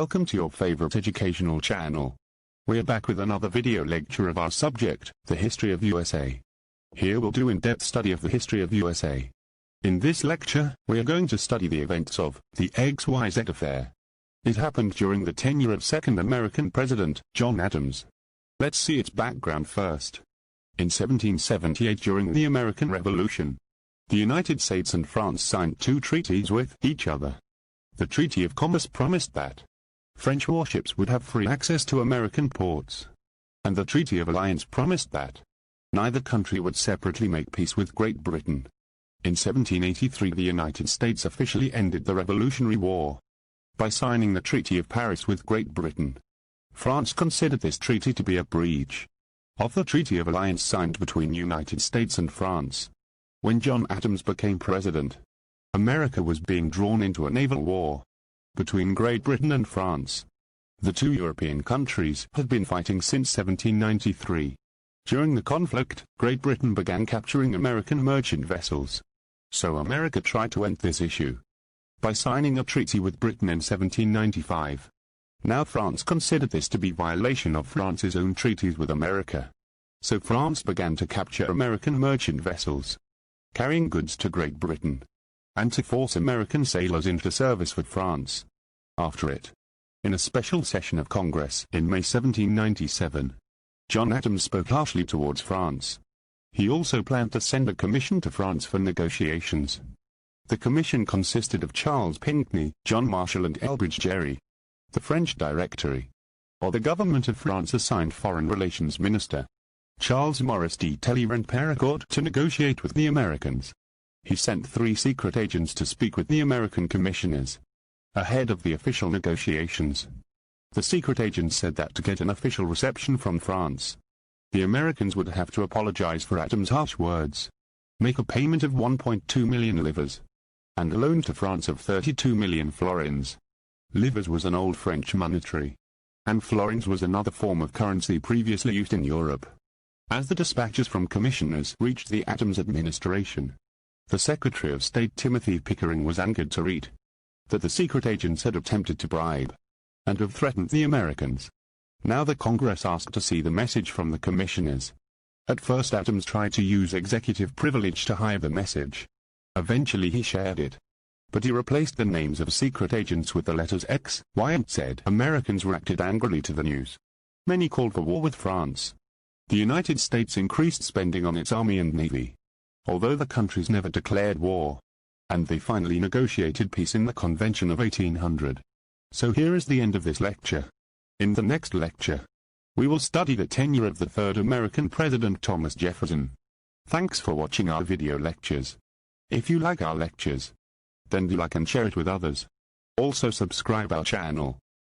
Welcome to your favorite educational channel. We are back with another video lecture of our subject, the history of USA. Here we'll do in-depth study of the history of USA. In this lecture, we are going to study the events of the XYZ Affair. It happened during the tenure of second American President, John Adams. Let's see its background first. In 1778, during the American Revolution, the United States and France signed two treaties with each other. The Treaty of Commerce promised that French warships would have free access to American ports, and the Treaty of Alliance promised that neither country would separately make peace with Great Britain. In 1783, the United States officially ended the Revolutionary War by signing the Treaty of Paris with Great Britain. France considered this treaty to be a breach of the Treaty of Alliance signed between United States and France. When John Adams became president, America was being drawn into a naval war between Great Britain and France. The two European countries had been fighting since 1793. During the conflict, Great Britain began capturing American merchant vessels. So America tried to end this issue by signing a treaty with Britain in 1795. Now France considered this to be violation of France's own treaties with America. So France began to capture American merchant vessels carrying goods to Great Britain, and to force American sailors into service with France. After it, in a special session of Congress in May 1797, John Adams spoke harshly towards France. He also planned to send a commission to France for negotiations. The commission consisted of Charles Pinckney, John Marshall and Elbridge Gerry. The French Directory, or the government of France, assigned Foreign Relations Minister Charles Maurice de Talleyrand Perregaud to negotiate with the Americans. He sent 3 secret agents to speak with the American commissioners ahead of the official negotiations. The secret agents said that to get an official reception from France, the Americans would have to apologize for Adams' harsh words, make a payment of 1.2 million livres, and a loan to France of 32 million florins. Livres was an old French monetary, and florins was another form of currency previously used in Europe. As the dispatches from commissioners reached the Adams administration, the Secretary of State Timothy Pickering was angered to read that the secret agents had attempted to bribe and have threatened the Americans. Now the Congress asked to see the message from the commissioners. At first Adams tried to use executive privilege to hide the message. Eventually he shared it, but he replaced the names of secret agents with the letters X, Y and Z. Americans reacted angrily to the news. Many called for war with France. The United States increased spending on its army and navy, although the countries never declared war, and they finally negotiated peace in the Convention of 1800. So here is the end of this lecture. In the next lecture, we will study the tenure of the third American President, Thomas Jefferson. Thanks for watching our video lectures. If you like our lectures, then do like and share it with others. Also subscribe our channel.